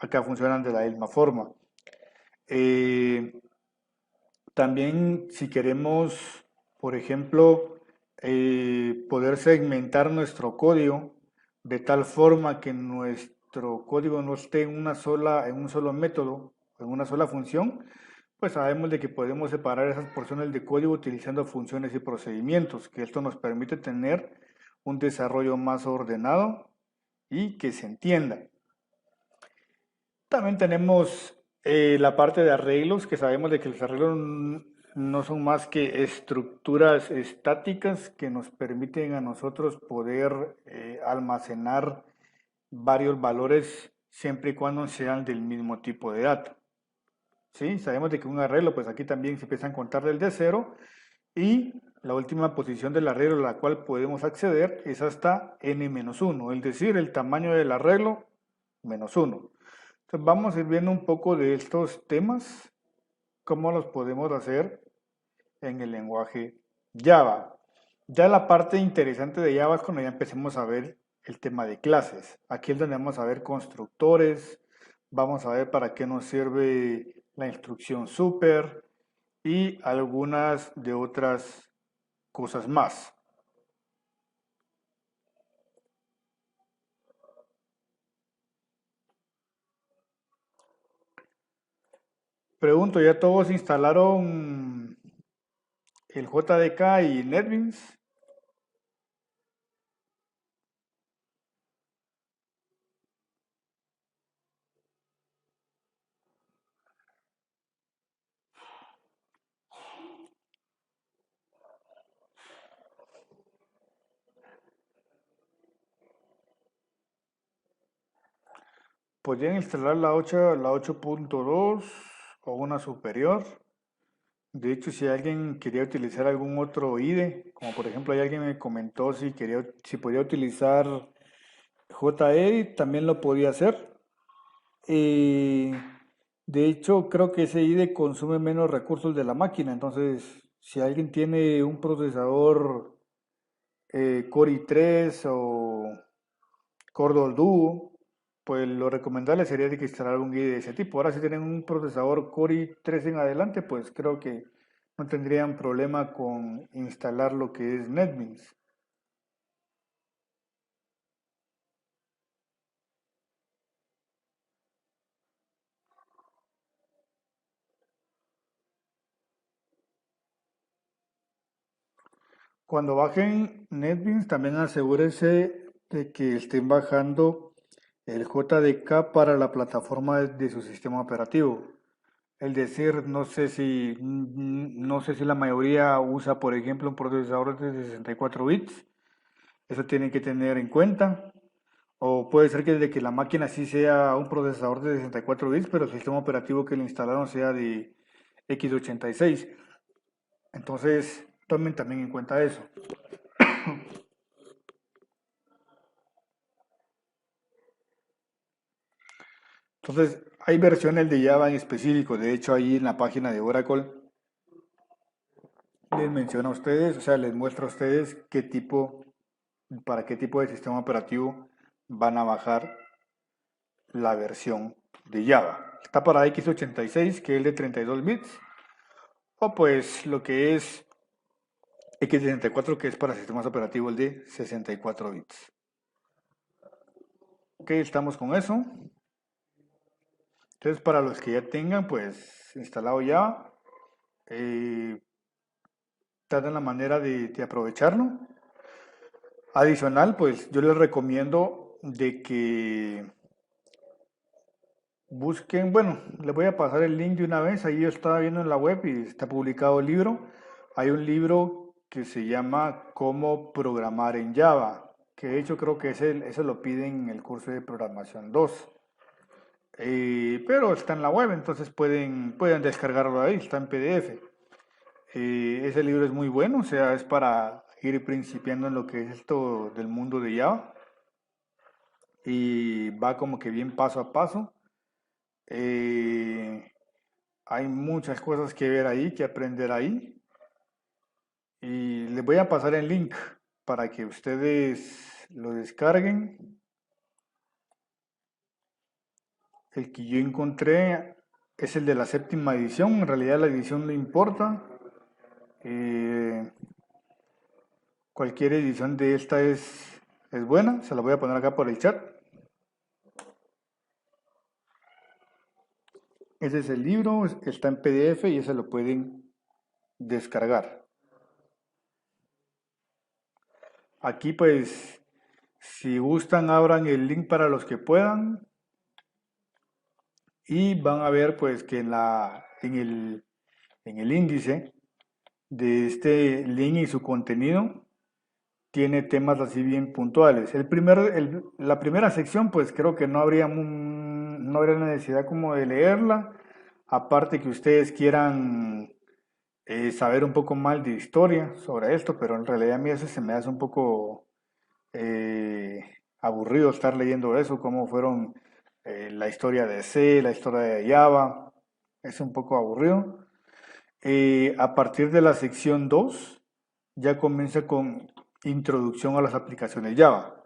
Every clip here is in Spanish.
acá funcionan de la misma forma. Eh, También si queremos, por ejemplo, poder segmentar nuestro código de tal forma que nuestro código no esté en un solo método, en una sola función, pues sabemos de que podemos separar esas porciones de código utilizando funciones y procedimientos, que esto nos permite tener un desarrollo más ordenado y que se entienda. También tenemos la parte de arreglos, que sabemos de que los arreglos no son más que estructuras estáticas que nos permiten a nosotros poder almacenar varios valores siempre y cuando sean del mismo tipo de data. ¿Sí? Sabemos de que un arreglo, pues aquí también se empieza a contar del de cero y la última posición del arreglo a la cual podemos acceder es hasta n-1, es decir, el tamaño del arreglo menos 1. Entonces vamos a ir viendo un poco de estos temas, cómo los podemos hacer en el lenguaje Java. Ya la parte interesante de Java es cuando ya empecemos a ver el tema de clases. Aquí es donde vamos a ver constructores, vamos a ver para qué nos sirve la instrucción super y algunas de otras cosas más. Pregunto, ¿ya todos instalaron el JDK y NetBeans? Podrían instalar la 8.2 o una superior. De hecho, si alguien quería utilizar algún otro IDE, como por ejemplo, hay alguien me comentó si podía utilizar JEdit, también lo podía hacer. Eh, de hecho, creo que ese IDE consume menos recursos de la máquina. Entonces, si alguien tiene un procesador Core i3 o Core Duo, pues lo recomendable sería de que instalar un IDE de ese tipo. Ahora, si tienen un procesador Core i3 en adelante, pues creo que no tendrían problema con instalar lo que es NetBeans. Cuando bajen NetBeans, también asegúrense de que estén bajando el JDK para la plataforma de su sistema operativo. Es decir, no sé si la mayoría usa, por ejemplo, un procesador de 64 bits. Eso tienen que tener en cuenta. O puede ser que desde que la máquina sí sea un procesador de 64 bits, pero el sistema operativo que le instalaron sea de x86. Entonces, tomen también en cuenta eso. Entonces, hay versiones de Java en específico. De hecho, ahí en la página de Oracle les menciona a ustedes, o sea, les muestra a ustedes para qué tipo de sistema operativo van a bajar la versión de Java. Está para x86, que es de 32 bits, o pues lo que es x64, que es para sistemas operativos de 64 bits. Ok, estamos con eso. Entonces, para los que ya tengan, pues, instalado Java, eh, traten la manera de aprovecharlo. Adicional, pues, yo les recomiendo de que busquen, bueno, les voy a pasar el link de una vez. Ahí yo estaba viendo en la web y está publicado el libro. Hay un libro que se llama Cómo programar en Java, que de hecho creo que ese lo piden en el curso de programación 2. Pero está en la web, entonces pueden descargarlo ahí, está en PDF. Ese libro es muy bueno, o sea, es para ir principiando en lo que es esto del mundo de Java y va como que bien paso a paso. Eh, Hay muchas cosas que ver ahí, que aprender ahí. Y les voy a pasar el link para que ustedes lo descarguen El que yo encontré es el de la séptima edición. En realidad la edición no importa. Eh, Cualquier edición de esta es buena. Se la voy a poner acá por el chat. Ese es el libro, está en PDF y ese lo pueden descargar. Aquí pues, si gustan, abran el link para los que puedan y van a ver pues que en el índice de este link y su contenido tiene temas así bien puntuales. La primera sección pues creo que no habría necesidad como de leerla, aparte que ustedes quieran saber un poco más de historia sobre esto, pero en realidad a mí eso se me hace un poco eh, aburrido estar leyendo eso, cómo fueron la historia de C, la historia de Java, es un poco aburrido. A partir de la sección 2 ya comienza con introducción a las aplicaciones Java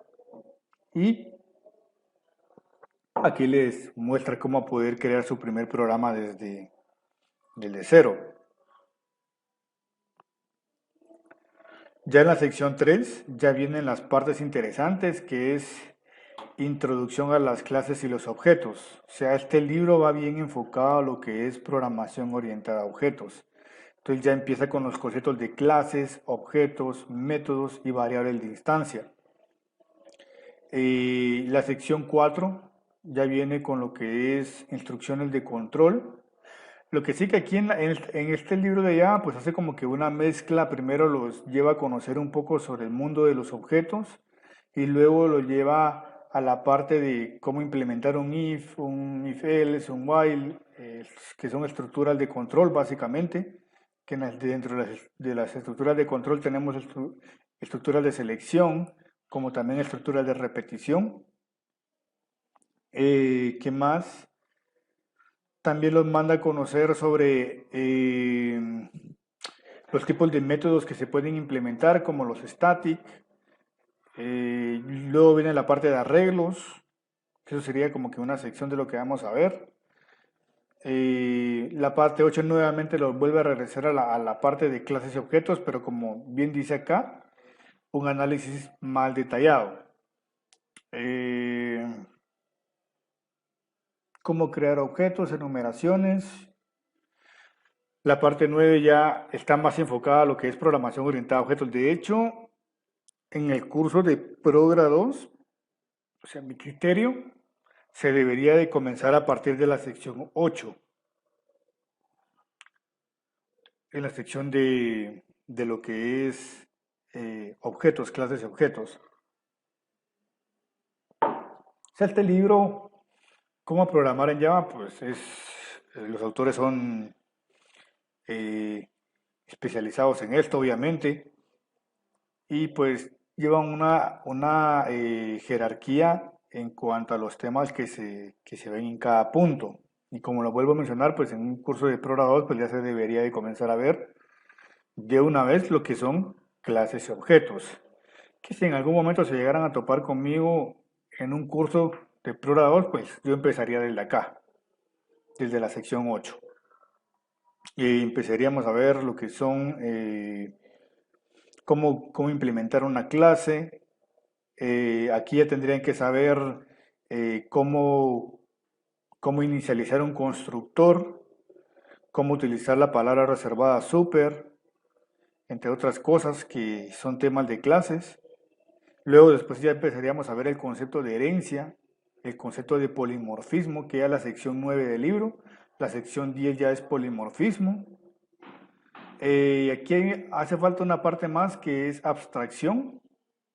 y aquí les muestra cómo poder crear su primer programa desde cero. Ya en la sección 3 ya vienen las partes interesantes, que es introducción a las clases y los objetos. O sea, este libro va bien enfocado a lo que es programación orientada a objetos. Entonces ya empieza con los conceptos de clases, objetos, métodos y variables de instancia. La sección 4 ya viene con lo que es instrucciones de control. Lo que sí que aquí en este libro de Java pues hace como que una mezcla, primero los lleva a conocer un poco sobre el mundo de los objetos y luego lo lleva a la parte de cómo implementar un if else, un while, que son estructuras de control básicamente, que dentro de las estructuras de control tenemos estructuras de selección, como también estructuras de repetición. ¿Qué más? También los manda a conocer sobre los tipos de métodos que se pueden implementar, como los static. Luego viene la parte de arreglos, que eso sería como que una sección de lo que vamos a ver. La parte 8 nuevamente lo vuelve a regresar a la parte de clases y objetos, pero como bien dice acá, un análisis más detallado. Cómo crear objetos, enumeraciones. La parte 9 ya está más enfocada a lo que es programación orientada a objetos. De hecho, en el curso de Progra 2, o sea, mi criterio, se debería de comenzar a partir de la sección 8, en la sección de lo que es objetos, clases y objetos. O sea, este libro, ¿Cómo programar en Java? Pues los autores son eh, especializados en esto, obviamente, y pues llevan una jerarquía en cuanto a los temas que se ven en cada punto. Y como lo vuelvo a mencionar, pues en un curso de Progra 2, pues ya se debería de comenzar a ver de una vez lo que son clases y objetos. Que si en algún momento se llegaran a topar conmigo en un curso de Progra 2, pues yo empezaría desde acá, desde la sección 8. Y empezaríamos a ver lo que son cómo implementar una clase. Aquí ya tendrían que saber cómo inicializar un constructor, cómo utilizar la palabra reservada super, entre otras cosas que son temas de clases. Luego después ya empezaríamos a ver el concepto de herencia, el concepto de polimorfismo, que es la sección 9 del libro. La sección 10 ya es polimorfismo. Aquí hace falta una parte más que es abstracción.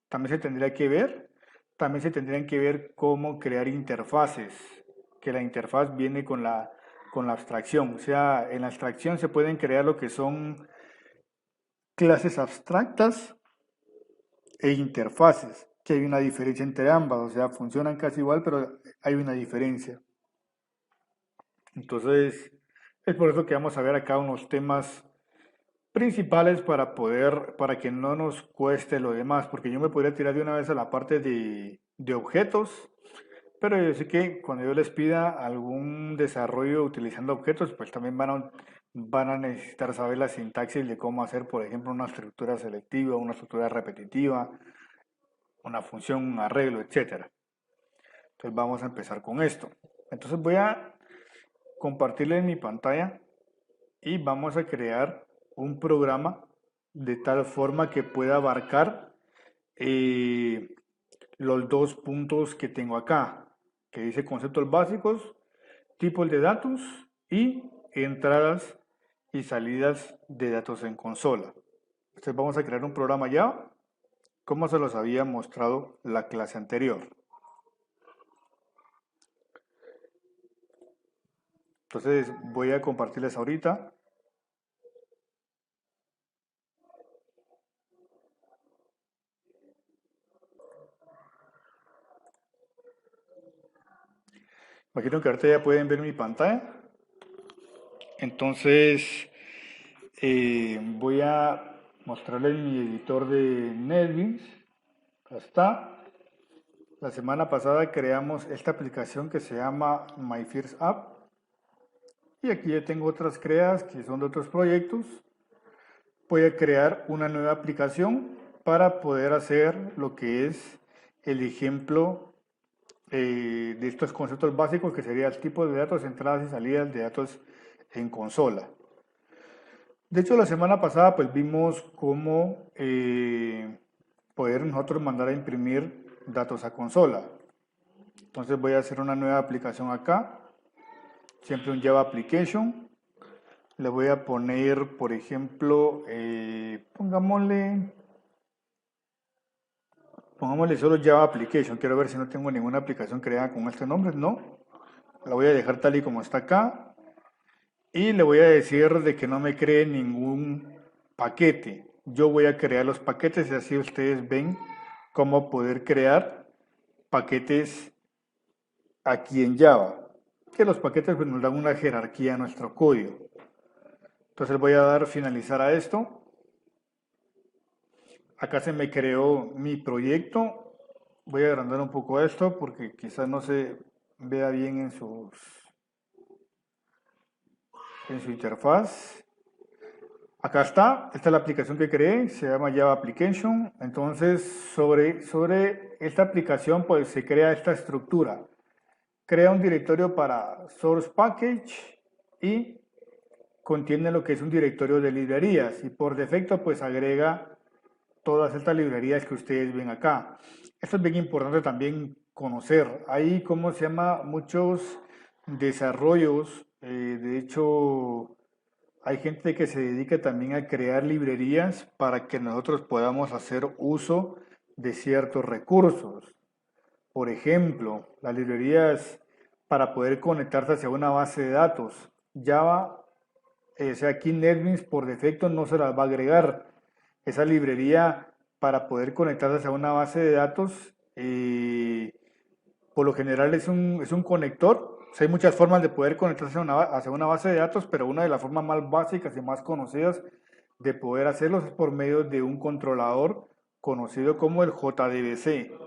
También se tendría que ver. También se tendrían que ver cómo crear interfaces, que la interfaz viene con la abstracción. O sea, en la abstracción se pueden crear lo que son clases abstractas e interfaces, que hay una diferencia entre ambas. O sea, funcionan casi igual, pero hay una diferencia. Entonces, es por eso que vamos a ver acá unos temas principales para que no nos cueste lo demás, porque yo me podría tirar de una vez a la parte de objetos, Pero yo sé que cuando yo les pida algún desarrollo utilizando objetos, pues también van a necesitar saber la sintaxis de cómo hacer, por ejemplo, una estructura selectiva, una estructura repetitiva, una función, un arreglo, etcétera. Entonces vamos a empezar con esto. Entonces voy a compartirles mi pantalla y vamos a crear un programa de tal forma que pueda abarcar los dos puntos que tengo acá, que dice conceptos básicos, tipos de datos y entradas y salidas de datos en consola. Entonces vamos a crear un programa Java, como se los había mostrado la clase anterior. Entonces voy a compartirles ahorita. Imagino que ahorita ya pueden ver mi pantalla. Entonces voy a mostrarles mi editor de NetBeans. Acá está. La semana pasada creamos esta aplicación que se llama My First App. Y aquí ya tengo otras creadas que son de otros proyectos. Voy a crear una nueva aplicación para poder hacer lo que es el ejemplo de estos conceptos básicos, que sería el tipo de datos, entradas y salidas de datos en consola. De hecho, la semana pasada pues vimos cómo poder nosotros mandar a imprimir datos a consola. Entonces voy a hacer una nueva aplicación acá, siempre un Java Application. Le voy a poner, por ejemplo, pongámosle solo Java Application. Quiero ver si no tengo ninguna aplicación creada con este nombre. No, la voy a dejar tal y como está acá. Y le voy a decir de que no me cree ningún paquete. Yo voy a crear los paquetes y así ustedes ven cómo poder crear paquetes aquí en Java. Que los paquetes pues, nos dan una jerarquía a nuestro código. Entonces voy a dar finalizar a esto. Acá se me creó mi proyecto. Voy a agrandar un poco esto porque quizás no se vea bien en su interfaz. Acá está, esta es la aplicación que creé, se llama Java Application. Entonces, sobre esta aplicación, pues se crea esta estructura. Crea un directorio para Source Package y contiene lo que es un directorio de librerías. Y por defecto, pues agrega todas estas librerías que ustedes ven acá. Esto es bien importante también conocer. Hay, ¿cómo se llama? Muchos desarrollos. De hecho, hay gente que se dedica también a crear librerías para que nosotros podamos hacer uso de ciertos recursos. Por ejemplo, las librerías para poder conectarse hacia una base de datos. Java, o sea, aquí NetBeans por defecto no se las va a agregar. Esa librería para poder conectarse hacia una base de datos, por lo general es un conector. O sea, hay muchas formas de poder conectarse hacia una base de datos, pero una de las formas más básicas y más conocidas de poder hacerlos es por medio de un controlador conocido como el JDBC.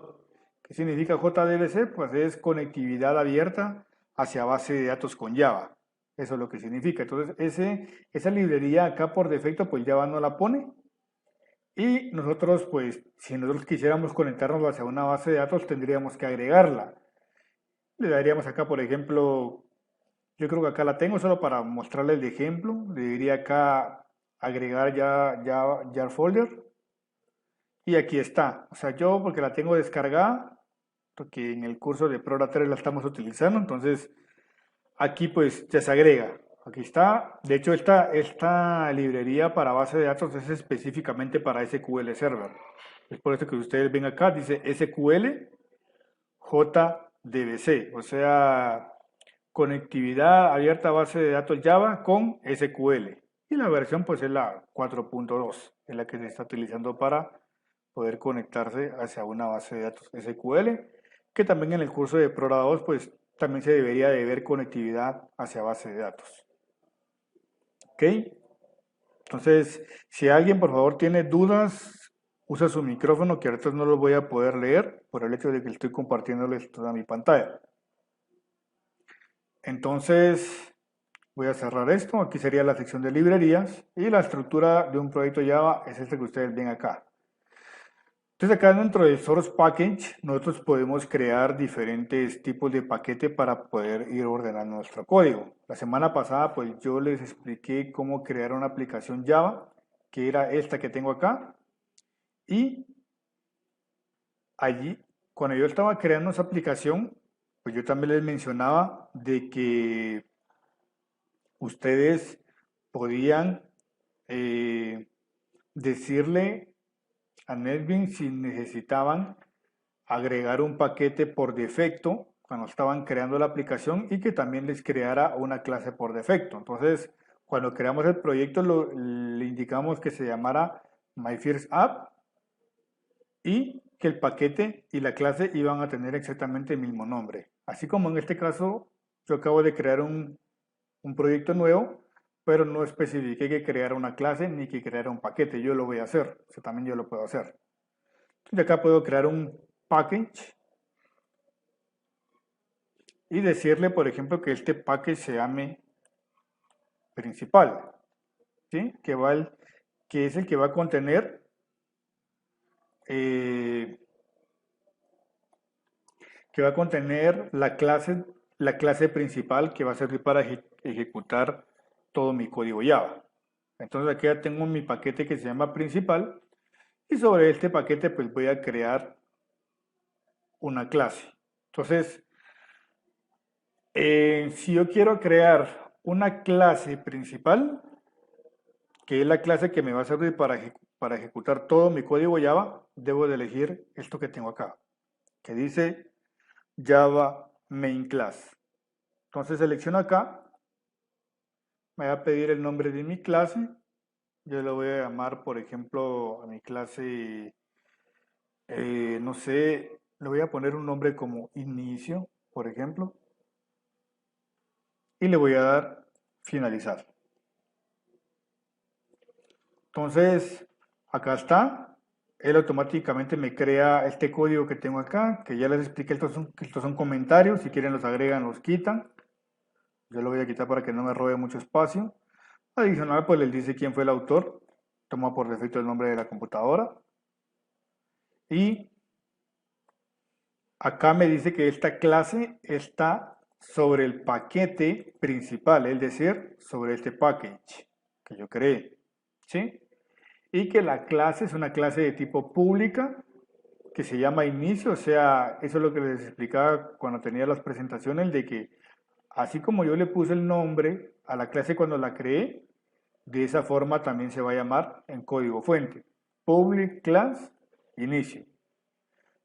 ¿Qué significa JDBC? Pues es conectividad abierta hacia base de datos con Java. Eso es lo que significa. Entonces, esa librería acá por defecto, pues Java no la pone. Y nosotros, pues, si nosotros quisiéramos conectarnos hacia una base de datos, tendríamos que agregarla. Le daríamos acá, por ejemplo, yo creo que acá la tengo solo para mostrarles el ejemplo. Le diría acá agregar ya folder. Y aquí está. O sea, yo porque la tengo descargada, porque en el curso de Prora 3 la estamos utilizando, entonces aquí pues ya se agrega. Aquí está. De hecho, esta librería para base de datos es específicamente para SQL Server. Es por eso que ustedes ven acá, dice SQL JDBC, o sea, conectividad abierta a base de datos Java con SQL. Y la versión pues es la 4.2, es la que se está utilizando para poder conectarse hacia una base de datos SQL, que también en el curso de Prora 2 pues también se debería de ver conectividad hacia base de datos. ¿Ok? Entonces, si alguien por favor tiene dudas usa su micrófono, que ahorita no lo voy a poder leer por el hecho de que estoy compartiéndoles toda mi pantalla. Entonces, voy a cerrar esto. Aquí sería la sección de librerías y la estructura de un proyecto Java es este que ustedes ven acá. Entonces acá dentro de Source Package nosotros podemos crear diferentes tipos de paquete para poder ir ordenando nuestro código. La semana pasada pues yo les expliqué cómo crear una aplicación Java, que era esta que tengo acá. Y allí, cuando yo estaba creando esa aplicación, pues yo también les mencionaba de que ustedes podían decirle a NetBeans si necesitaban agregar un paquete por defecto cuando estaban creando la aplicación y que también les creara una clase por defecto. Entonces, cuando creamos el proyecto, le indicamos que se llamara MyFirstApp y que el paquete y la clase iban a tener exactamente el mismo nombre. Así como en este caso, yo acabo de crear un proyecto nuevo, pero no especifiqué que creara una clase ni que creara un paquete. Yo lo voy a hacer, eso también yo lo puedo hacer. Entonces acá puedo crear un package y decirle, por ejemplo, que este package se llame principal, ¿sí? Que es el que va a contener eh, la clase principal que va a servir para ejecutar todo mi código Java. Entonces aquí ya tengo mi paquete que se llama principal y sobre este paquete pues voy a crear una clase. Entonces, si yo quiero crear una clase principal, que es la clase que me va a servir para ejecutar todo mi código Java, debo de elegir esto que tengo acá, que dice Java Main Class. Entonces selecciono acá, me va a pedir el nombre de mi clase, yo le voy a llamar, por ejemplo, a mi clase, no sé, le voy a poner un nombre como inicio, por ejemplo, y le voy a dar finalizar. Entonces, acá está. Él automáticamente me crea este código que tengo acá, que ya les expliqué, estos son comentarios, si quieren los agregan, los quitan. Yo lo voy a quitar para que no me robe mucho espacio. Adicional, pues les dice quién fue el autor, toma por defecto el nombre de la computadora. Y acá me dice que esta clase está sobre el paquete principal, es decir, sobre este package que yo creé, ¿sí? Y que la clase es una clase de tipo pública que se llama inicio, o sea, eso es lo que les explicaba cuando tenía las presentaciones, de que así como yo le puse el nombre a la clase cuando la creé, de esa forma también se va a llamar en código fuente, public class inicio.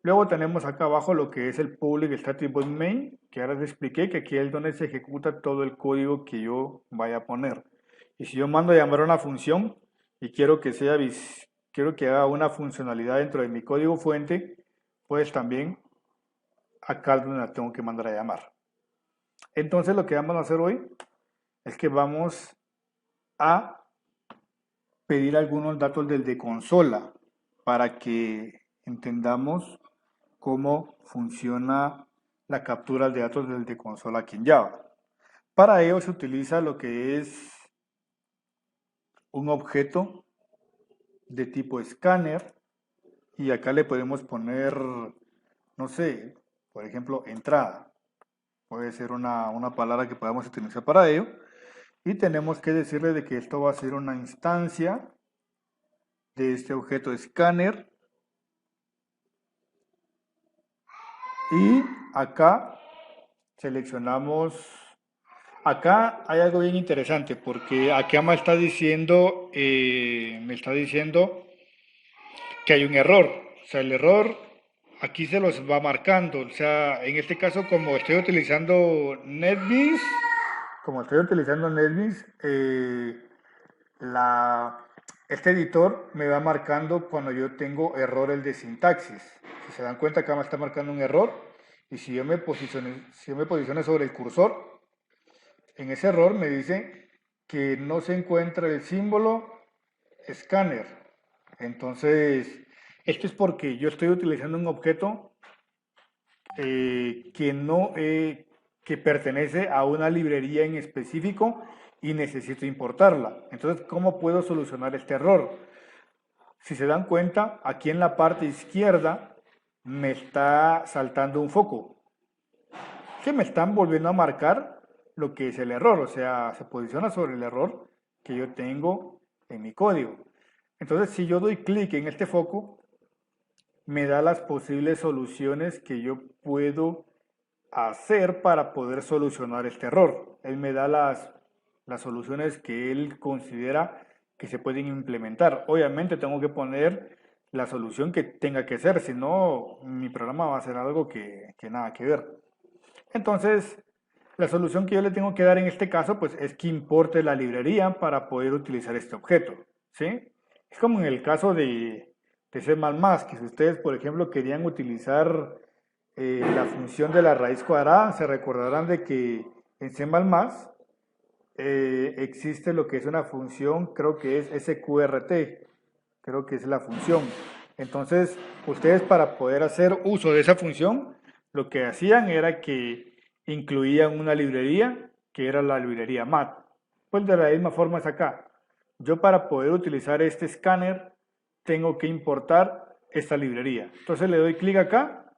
Luego tenemos acá abajo lo que es el public static void main, que ahora les expliqué que aquí es donde se ejecuta todo el código que yo vaya a poner. Y si yo mando a llamar a una función y quiero que quiero que haga una funcionalidad dentro de mi código fuente, pues también acá es donde la tengo que mandar a llamar. Entonces lo que vamos a hacer hoy es que vamos a pedir algunos datos del de consola para que entendamos cómo funciona la captura de datos del de consola aquí en Java. Para ello se utiliza lo que es un objeto de tipo escáner y acá le podemos poner, no sé, por ejemplo, entrada. Puede ser una palabra que podamos utilizar para ello. Y tenemos que decirle de que esto va a ser una instancia de este objeto escáner. Y acá seleccionamos, acá hay algo bien interesante porque acá me está diciendo que hay un error. O sea, el error aquí se los va marcando. O sea, en este caso, como estoy utilizando NetBeans, este editor me va marcando cuando yo tengo errores de sintaxis. Si se dan cuenta, acá me está marcando un error. Y si yo me posiciono sobre el cursor, en ese error me dice que no se encuentra el símbolo escáner. Entonces, Esto es porque yo estoy utilizando un objeto que no que pertenece a una librería en específico y necesito importarla. Entonces, ¿cómo puedo solucionar este error? Si se dan cuenta, aquí en la parte izquierda me está saltando un foco, que me están volviendo a marcar lo que es el error, o sea, se posiciona sobre el error que yo tengo en mi código. Entonces, si yo doy clic en este foco, me da las posibles soluciones que yo puedo hacer para poder solucionar este error. Él me da las soluciones que él considera que se pueden implementar. Obviamente tengo que poner la solución que tenga que ser, si no, mi programa va a ser algo que nada que ver. Entonces, la solución que yo le tengo que dar en este caso, pues es que importe la librería para poder utilizar este objeto, ¿sí? Es como en el caso de C++, que si ustedes, por ejemplo, querían utilizar la función de la raíz cuadrada, se recordarán de que en C++ existe lo que es una función, creo que es sqrt, creo que es la función. Entonces, ustedes para poder hacer uso de esa función, lo que hacían era que incluían una librería, que era la librería mat. Pues de la misma forma es acá. Yo para poder utilizar este escáner, tengo que importar esta librería. Entonces le doy clic acá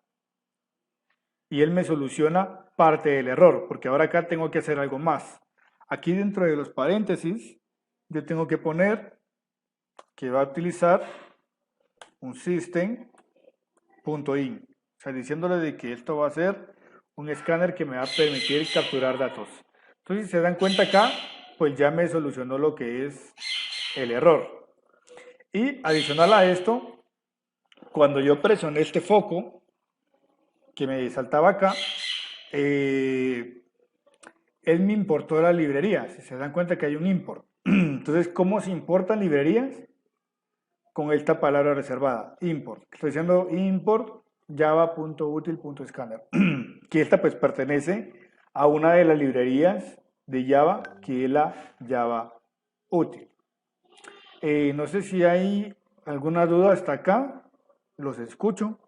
y él me soluciona parte del error, porque ahora acá tengo que hacer algo más. Aquí dentro de los paréntesis, yo tengo que poner que va a utilizar un system.in, o sea, diciéndole de que esto va a ser un escáner que me va a permitir capturar datos. Entonces, si se dan cuenta acá, pues ya me solucionó lo que es el error. Y adicional a esto, cuando yo presioné este foco, que me saltaba acá, él me importó la librería. Si se dan cuenta que hay un import. Entonces, ¿cómo se importan librerías? Con esta palabra reservada, import. Estoy diciendo import java.util.scanner, que esta pues pertenece a una de las librerías de Java, que es la Java útil. No sé si hay alguna duda hasta acá, los escucho.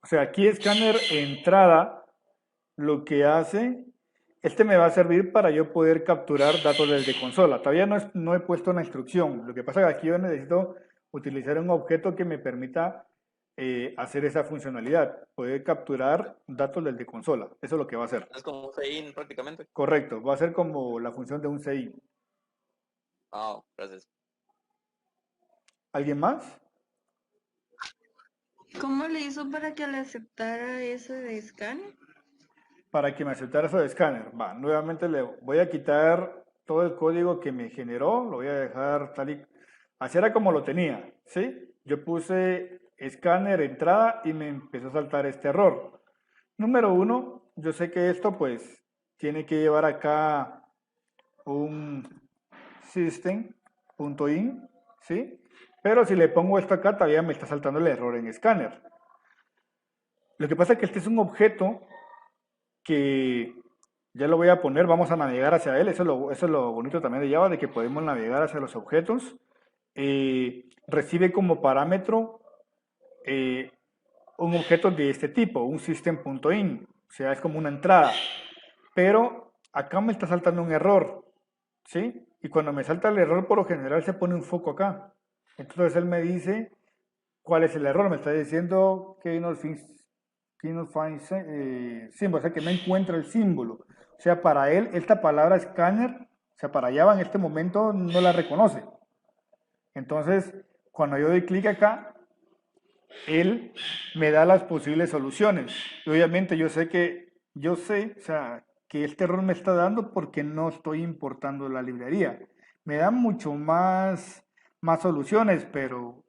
O sea, aquí escáner entrada, lo que hace, este me va a servir para yo poder capturar datos desde consola. Todavía no he puesto una instrucción. Lo que pasa es que aquí yo necesito utilizar un objeto que me permita hacer esa funcionalidad, poder capturar datos desde consola. Eso es lo que va a hacer. Es como un fein prácticamente. Correcto, va a ser como la función de un CI. Ah, gracias. ¿Alguien más? ¿Cómo le hizo para que le aceptara ese de scanner? Para que me aceptara eso de escáner. Va, nuevamente le voy a quitar todo el código que me generó, lo voy a dejar tal y... Así era como lo tenía, ¿sí? Yo puse escáner, entrada y me empezó a saltar este error. Número uno, yo sé que esto pues tiene que llevar acá un system.in, ¿sí? Pero si le pongo esto acá, todavía me está saltando el error en escáner. Lo que pasa es que este es un objeto que ya lo voy a poner, vamos a navegar hacia él, eso es lo bonito también de Java, de que podemos navegar hacia los objetos. Recibe como parámetro eh, un objeto de este tipo, un system.in, o sea, es como una entrada. Pero acá me está saltando un error, ¿sí? Y cuando me salta el error, por lo general se pone un foco acá. Entonces él me dice cuál es el error, me está diciendo que no find symbol, o sea, que no encuentra el símbolo. O sea, para él, esta palabra escáner, o sea, para Java en este momento no la reconoce. Entonces, cuando yo doy clic acá, él me da las posibles soluciones. Y obviamente yo sé, o sea, que este error me está dando porque no estoy importando la librería. Me da mucho más soluciones, pero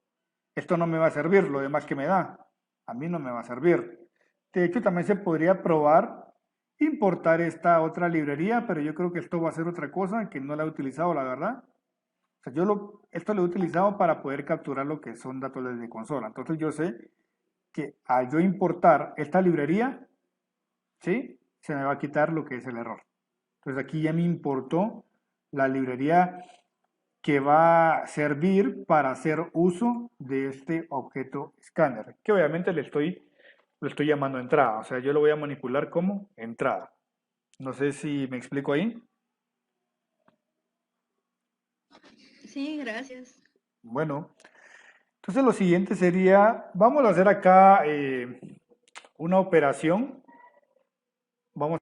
esto no me va a servir, lo demás que me da, a mí no me va a servir. De hecho, también se podría probar importar esta otra librería, pero yo creo que esto va a ser otra cosa que no la he utilizado, la verdad. O sea, esto lo he utilizado para poder capturar lo que son datos desde consola. Entonces yo sé que al yo importar esta librería, ¿sí? Se me va a quitar lo que es el error. Entonces aquí ya me importó la librería que va a servir para hacer uso de este objeto escáner, que obviamente lo estoy llamando entrada, o sea, yo lo voy a manipular como entrada. No sé si me explico ahí. Sí, gracias. Bueno, entonces lo siguiente sería, vamos a hacer acá una operación. Vamos